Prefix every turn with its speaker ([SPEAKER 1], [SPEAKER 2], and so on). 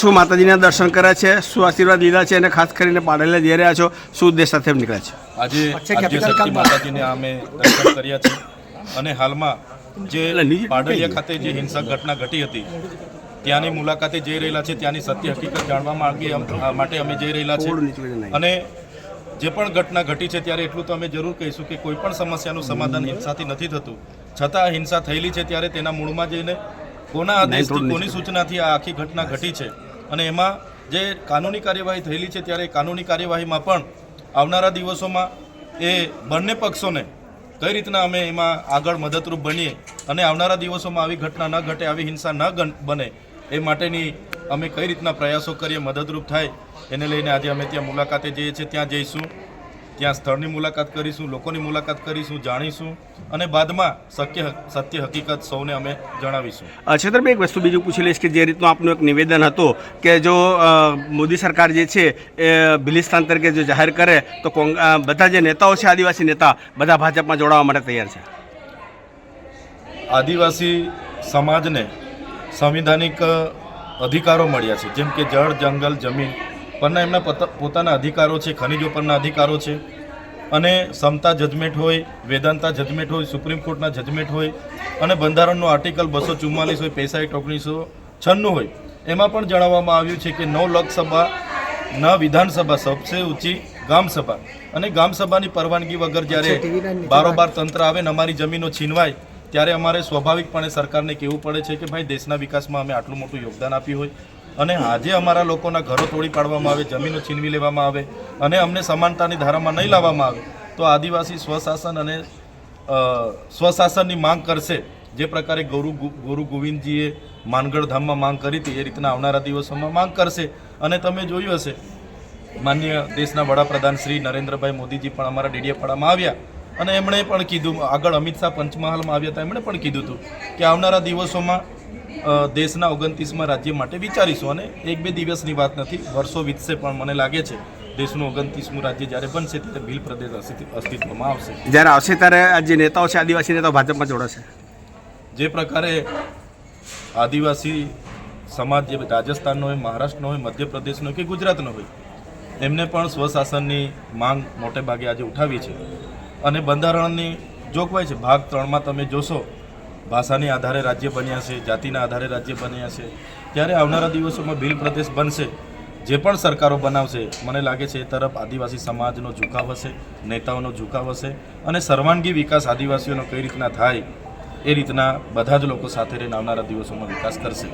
[SPEAKER 1] શું માતાજીના દર્શન કર્યા છે, શું આશીર્વાદ લીધા છે અને ખાસ કરીને પાડેલા જઈ રહ્યા છો, શું ઉદ્દેશ સાથે નીકળ્યા છે?
[SPEAKER 2] આજે આદ્યશક્તિ માતાજીને અમે દર્શન કર્યા છે અને હાલમાં જે પાડલિયા ખાતે જે હિંસક ઘટના ઘટી હતી ત્યાંની મુલાકાતે જઈ રહેલા છે, ત્યાંની સત્ય હકીકત જાણવા માટે અમે જઈ રહેલા છે અને જે પણ ઘટના ઘટી છે ત્યારે એટલું તો અમે જરૂર કહીશું કે કોઈ પણ સમસ્યાનું સમાધાન હિંસાથી નથી થતું, છતાં હિંસા થયેલી છે ત્યારે તેના મૂળમાં જઈને કોના આદેશથી કોની સૂચનાથી આ આખી ઘટના ઘટી છે અને એમાં જે કાનૂની કાર્યવાહી થયેલી છે ત્યારે કાનૂની કાર્યવાહીમાં પણ આવનારા દિવસોમાં એ બંને પક્ષોને કઈ રીતના અમે એમાં આગળ મદદરૂપ બનીએ અને આવનારા દિવસોમાં આવી ઘટના ન ઘટે, આવી હિંસા ન બને એ માટેની અમે કઈ રીતના પ્રયાસો કરીએ, મદદરૂપ થાય એને લઈને આજે અમે ત્યાં મુલાકાતે જઈએ છીએ. ત્યાં જઈશું, ત્યાં સ્થળની મુલાકાત કરીશું, લોકોની મુલાકાત કરીશું, જાણીશું અને બાદમાં સત્ય હકીકત સૌને અમે જણાવીશું.
[SPEAKER 1] છેતરભાઈ, એક વસ્તુ બીજું પૂછી લઈશ કે જે રીતનું આપનું એક નિવેદન હતું કે જો મોદી સરકાર જે છે એ ભિલિસ્તાન તરીકે જો જાહેર કરે તો બધા જે નેતાઓ છે, આદિવાસી નેતા, બધા ભાજપમાં જોડાવા માટે તૈયાર છે.
[SPEAKER 2] આદિવાસી સમાજને સંવિધાનિક અધિકારો મળ્યા છે, જેમ કે જળ, જંગલ, જમીન પરના એમના પોતાના અધિકારો છે, ખનિજો પરના અધિકારો છે અને સમતા જજમેન્ટ હોય, વેદાંતા જજમેન્ટ હોય, સુપ્રીમ કોર્ટના જજમેન્ટ હોય અને બંધારણનું આર્ટિકલ 244 હોય, 65/1996 હોય, એમાં પણ જણાવવામાં આવ્યું છે કે 9 લોકસભા ન વિધાનસભા સબસે ઊંચી ગામસભા અને ગામસભાની પરવાનગી વગર જ્યારે બારોબાર તંત્ર આવે ને અમારી જમીનો છીનવાય ત્યારે અમારે સ્વાભાવિકપણે સરકારને કહેવું પડે છે કે ભાઈ દેશના વિકાસમાં અમે આટલું મોટું યોગદાન આપ્યું હોય અને આજે અમારા લોકોના ઘરો તોડી પાડવામાં આવે, જમીનો છીનવી લેવામાં આવે અને અમને સમાનતાની ધારામાં નહીં લાવવામાં આવે તો આદિવાસી સ્વશાસન અને સ્વશાસનની માંગ કરશે. જે પ્રકારે ગુરુ ગોવિંદજીએ માનગઢ ધામમાં માંગ કરી હતી એ રીતના આવનારા દિવસોમાં માંગ કરશે. અને તમે જોયું હશે માનનીય દેશના વડાપ્રધાન શ્રી નરેન્દ્રભાઈ મોદીજી પણ અમારા ડેડિયાપાડામાં આવ્યા અને એમણે પણ કીધું, આગળ અમિત શાહ પંચમહાલમાં આવ્યા હતા, એમણે પણ કીધું હતું કે આવનારા દિવસોમાં દેશના 29મા રાજ્ય માટે વિચારીશું અને 1-2 દિવસની વાત નથી, વર્ષો વીતશે પણ મને લાગે છે દેશનું 29મું રાજ્ય જ્યારે બનશે ત્યારે ભીલ પ્રદેશ અસ્તિત્વમાં આવશે.
[SPEAKER 1] જ્યારે આવશે ત્યારે આ જે નેતાઓ છે, આદિવાસી નેતાઓ ભાજપમાં જોડાશે.
[SPEAKER 2] જે પ્રકારે આદિવાસી સમાજ જે રાજસ્થાનનો હોય, મહારાષ્ટ્રનો હોય, મધ્યપ્રદેશનો હોય કે ગુજરાતનો હોય, એમને પણ સ્વશાસનની માંગ મોટે ભાગે આજે ઉઠાવી છે અને બંધારણની જોગવાઈ છે. ભાગ 3માં તમે જોશો ભાષાની આધારે રાજ્ય બન્યા છે, જાતિના આધારે રાજ્ય બન્યા છે. ત્યારે આવનારા દિવસોમાં ભીલ પ્રદેશ બનશે, જે પણ સરકારો બનાવશે મને લાગે છે એ તરફ આદિવાસી સમાજનો ઝુકાવ હશે, નેતાઓનો ઝુકાવ હશે અને સર્વાંગી વિકાસ આદિવાસીઓનો કઈ રીતના થાય એ રીતના બધા જ લોકો સાથે રહીને આવનારા દિવસોમાં વિકાસ કરશે.